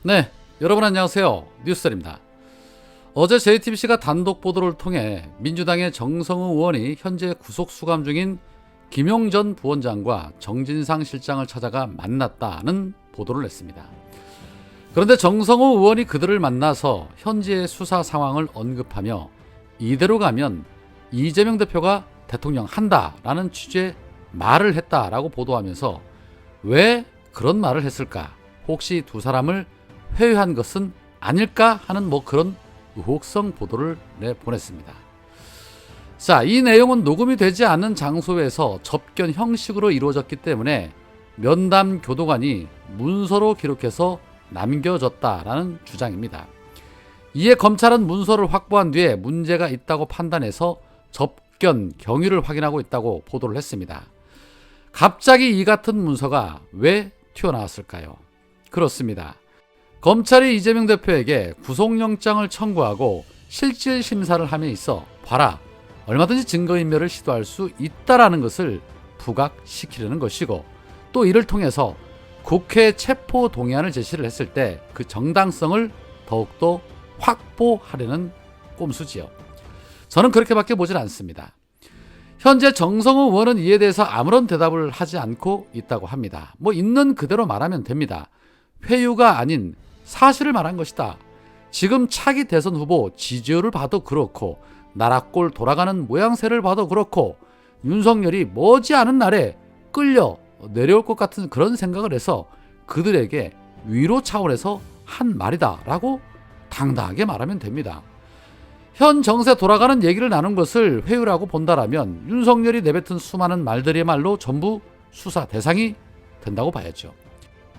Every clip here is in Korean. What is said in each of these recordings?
네, 여러분 안녕하세요. 뉴스입니다. 어제 JTBC가 단독 보도를 통해 민주당의 정성우 의원이 현재 구속 수감 중인 김용 전 부원장과 정진상 실장을 찾아가 만났다는 보도를 냈습니다. 그런데 정성우 의원이 그들을 만나서 현재의 수사 상황을 언급하며 이대로 가면 이재명 대표가 대통령 한다라는 취지의 말을 했다라고 보도하면서 왜 그런 말을 했을까? 혹시 두 사람을 회유한 것은 아닐까 하는 그런 의혹성 보도를 내보냈습니다. 자, 이 내용은 녹음이 되지 않은 장소에서 접견 형식으로 이루어졌기 때문에 면담 교도관이 문서로 기록해서 남겨졌다라는 주장입니다. 이에 검찰은 문서를 확보한 뒤에 문제가 있다고 판단해서 접견 경위를 확인하고 있다고 보도를 했습니다. 갑자기 이 같은 문서가 왜 튀어나왔을까요? 그렇습니다. 검찰이 이재명 대표에게 구속영장을 청구하고 실질 심사를 함에 있어 봐라, 얼마든지 증거인멸을 시도할 수 있다라는 것을 부각시키려는 것이고, 또 이를 통해서 국회 체포 동의안을 제시를 했을 때 그 정당성을 더욱더 확보하려는 꼼수지요. 저는 그렇게밖에 보질 않습니다. 현재 정성우 의원은 이에 대해서 아무런 대답을 하지 않고 있다고 합니다. 있는 그대로 말하면 됩니다. 회유가 아닌 사실을 말한 것이다. 지금 차기 대선 후보 지지율을 봐도 그렇고 나라꼴 돌아가는 모양새를 봐도 그렇고 윤석열이 머지않은 날에 끌려 내려올 것 같은 그런 생각을 해서 그들에게 위로 차원에서 한 말이다 라고 당당하게 말하면 됩니다. 현 정세 돌아가는 얘기를 나눈 것을 회유라고 본다라면 윤석열이 내뱉은 수많은 말들이야말로 전부 수사 대상이 된다고 봐야죠.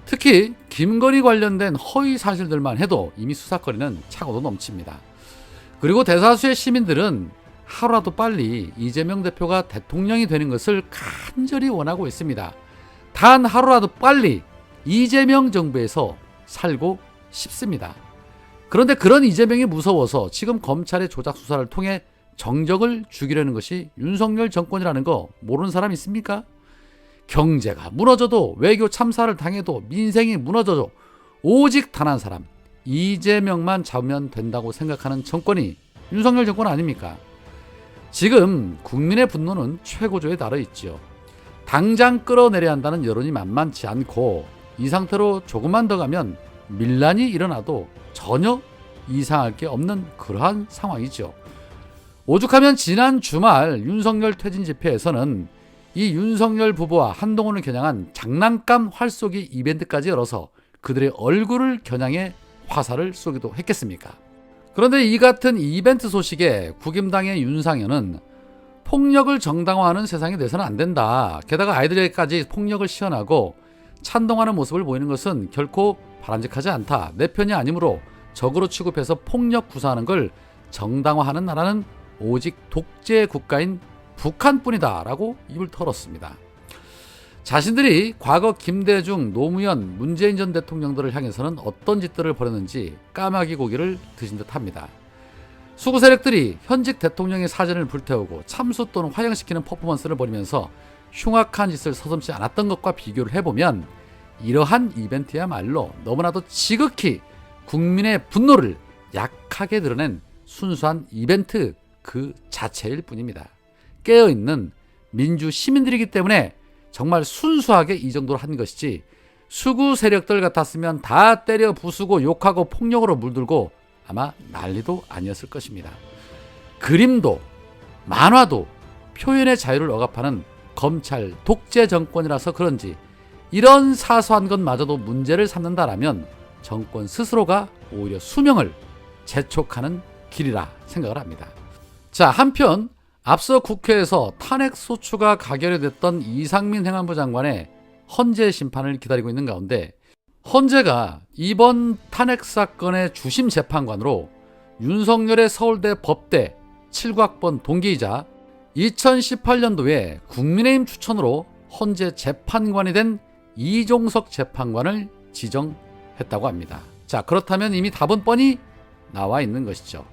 특히 김건희 관련된 허위 사실들만 해도 이미 수사거리는 차고도 넘칩니다. 그리고 대다수의 시민들은 하루라도 빨리 이재명 대표가 대통령이 되는 것을 간절히 원하고 있습니다. 단 하루라도 빨리 이재명 정부에서 살고 싶습니다. 그런데 그런 이재명이 무서워서 지금 검찰의 조작 수사를 통해 정적을 죽이려는 것이 윤석열 정권이라는 거 모르는 사람 있습니까? 경제가 무너져도, 외교 참사를 당해도, 민생이 무너져도 오직 단 한 사람, 이재명만 잡으면 된다고 생각하는 정권이 윤석열 정권 아닙니까? 지금 국민의 분노는 최고조에 달해 있지요. 당장 끌어내려야 한다는 여론이 만만치 않고 이 상태로 조금만 더 가면 밀란이 일어나도 전혀 이상할 게 없는 그러한 상황이죠. 오죽하면 지난 주말 윤석열 퇴진 집회에서는 이 윤석열 부부와 한동훈을 겨냥한 장난감 활쏘기 이벤트까지 열어서 그들의 얼굴을 겨냥해 화살을 쏘기도 했겠습니까? 그런데 이 같은 이벤트 소식에 국임당의 윤상현은 폭력을 정당화하는 세상이 돼서는 안 된다. 게다가 아이들에게까지 폭력을 시연하고 찬동하는 모습을 보이는 것은 결코 바람직하지 않다. 내 편이 아니므로 적으로 취급해서 폭력 구사하는 걸 정당화하는 나라는 오직 독재 국가인 북한뿐이다 라고 입을 털었습니다. 자신들이 과거 김대중, 노무현, 문재인 전 대통령들을 향해서는 어떤 짓들을 벌였는지 까마귀 고기를 드신 듯 합니다. 수구 세력들이 현직 대통령의 사진을 불태우고 참수 또는 화형시키는 퍼포먼스를 벌이면서 흉악한 짓을 서슴지 않았던 것과 비교를 해보면 이러한 이벤트야말로 너무나도 지극히 국민의 분노를 약하게 드러낸 순수한 이벤트 그 자체일 뿐입니다. 깨어있는 민주 시민들이기 때문에 정말 순수하게 이 정도로 한 것이지, 수구 세력들 같았으면 다 때려 부수고 욕하고 폭력으로 물들고 아마 난리도 아니었을 것입니다. 그림도 만화도 표현의 자유를 억압하는 검찰 독재 정권이라서 그런지 이런 사소한 것마저도 문제를 삼는다라면 정권 스스로가 오히려 수명을 재촉하는 길이라 생각을 합니다. 자, 한편 앞서 국회에서 탄핵 소추가 가결이 됐던 이상민 행안부 장관의 헌재 심판을 기다리고 있는 가운데, 헌재가 이번 탄핵 사건의 주심 재판관으로 윤석열의 서울대 법대 7학번 동기이자 2018년도에 국민의힘 추천으로 헌재 재판관이 된 이종석 재판관을 지정했다고 합니다. 자, 그렇다면 이미 답은 뻔히 나와 있는 것이죠.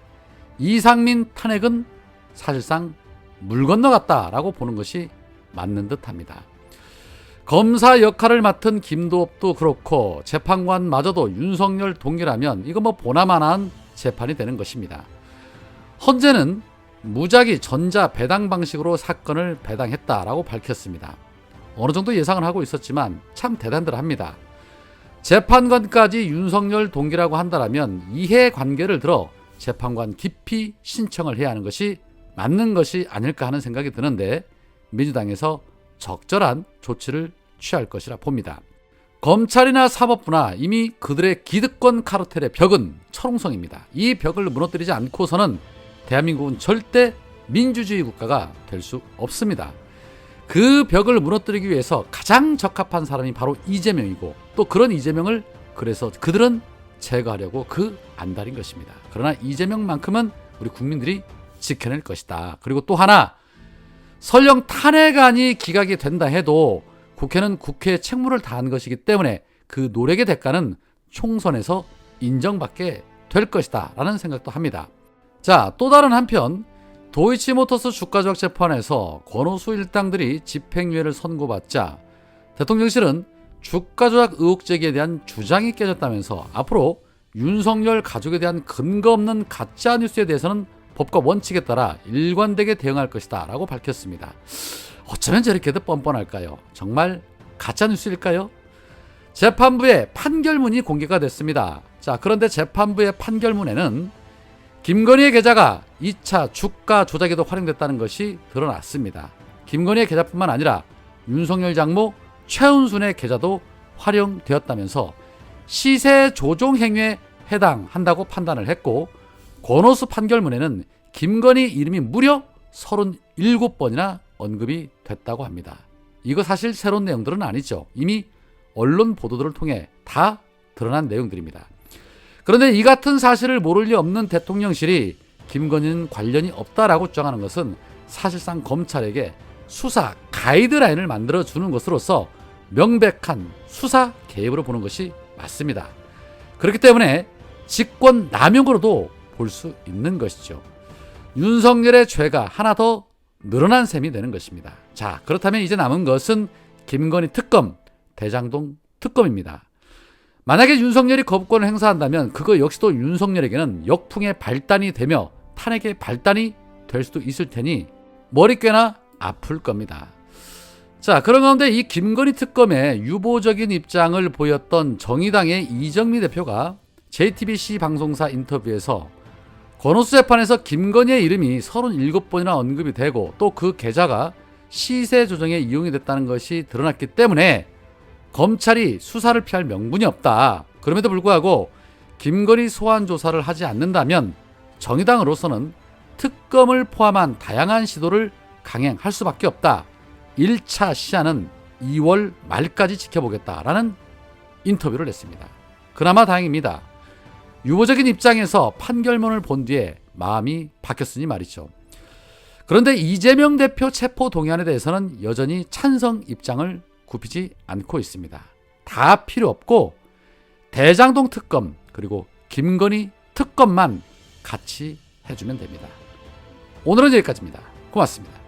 이상민 탄핵은 사실상 물 건너갔다라고 보는 것이 맞는 듯합니다. 검사 역할을 맡은 김도업도 그렇고 재판관마저도 윤석열 동기라면 이거 뭐 보나마나한 재판이 되는 것입니다. 헌재는 무작위 전자 배당 방식으로 사건을 배당했다라고 밝혔습니다. 어느 정도 예상을 하고 있었지만 참 대단들 합니다. 재판관까지 윤석열 동기라고 한다면 이해관계를 들어 재판관 깊이 신청을 해야 하는 것이 맞는 것이 아닐까 하는 생각이 드는데 민주당에서 적절한 조치를 취할 것이라 봅니다. 검찰이나 사법부나 이미 그들의 기득권 카르텔의 벽은 철옹성입니다. 이 벽을 무너뜨리지 않고서는 대한민국은 절대 민주주의 국가가 될 수 없습니다. 그 벽을 무너뜨리기 위해서 가장 적합한 사람이 바로 이재명이고 또 그런 이재명을 그래서 그들은 제거하려고 그 안달인 것입니다. 그러나 이재명만큼은 우리 국민들이 지켜낼 것이다. 그리고 또 하나, 설령 탄핵안이 기각이 된다 해도 국회는 국회의 책무를 다한 것이기 때문에 그 노력의 대가는 총선에서 인정받게 될 것이다 라는 생각도 합니다. 자, 또 다른 한편 도이치모터스 주가 조작 재판에서 권오수 일당들이 집행유예를 선고받자 대통령실은 주가 조작 의혹 제기에 대한 주장이 깨졌다면서 앞으로 윤석열 가족에 대한 근거 없는 가짜 뉴스에 대해서는 법과 원칙에 따라 일관되게 대응할 것이다 라고 밝혔습니다. 어쩌면 저렇게도 뻔뻔할까요? 정말 가짜 뉴스일까요? 재판부의 판결문이 공개가 됐습니다. 자, 그런데 재판부의 판결문에는 김건희의 계좌가 2차 주가 조작에도 활용됐다는 것이 드러났습니다. 김건희의 계좌뿐만 아니라 윤석열 장모 최은순의 계좌도 활용되었다면서 시세 조종 행위에 해당한다고 판단을 했고, 권오수 판결문에는 김건희 이름이 무려 37번이나 언급이 됐다고 합니다. 이거 사실 새로운 내용들은 아니죠. 이미 언론 보도들을 통해 다 드러난 내용들입니다. 그런데 이 같은 사실을 모를 리 없는 대통령실이 김건희는 관련이 없다라고 주장하는 것은 사실상 검찰에게 수사 가이드라인을 만들어주는 것으로서 명백한 수사 개입으로 보는 것이 맞습니다. 그렇기 때문에 직권 남용으로도 볼 수 있는 것이죠. 윤석열의 죄가 하나 더 늘어난 셈이 되는 것입니다. 자, 그렇다면 이제 남은 것은 김건희 특검, 대장동 특검입니다. 만약에 윤석열이 거부권을 행사한다면 그거 역시도 윤석열에게는 역풍의 발단이 되며 탄핵의 발단이 될 수도 있을 테니 머리 꽤나 아플 겁니다. 자, 그런 가운데 이 김건희 특검에 유보적인 입장을 보였던 정의당의 이정미 대표가 JTBC 방송사 인터뷰에서 권오수 재판에서 김건희의 이름이 37번이나 언급이 되고 또 그 계좌가 시세 조정에 이용이 됐다는 것이 드러났기 때문에 검찰이 수사를 피할 명분이 없다. 그럼에도 불구하고 김건희 소환 조사를 하지 않는다면 정의당으로서는 특검을 포함한 다양한 시도를 강행할 수밖에 없다. 1차 시한은 2월 말까지 지켜보겠다라는 인터뷰를 했습니다. 그나마 다행입니다. 유보적인 입장에서 판결문을 본 뒤에 마음이 바뀌었으니 말이죠. 그런데 이재명 대표 체포 동의안에 대해서는 여전히 찬성 입장을 굽히지 않고 있습니다. 다 필요 없고 대장동 특검 그리고 김건희 특검만 같이 해주면 됩니다. 오늘은 여기까지입니다. 고맙습니다.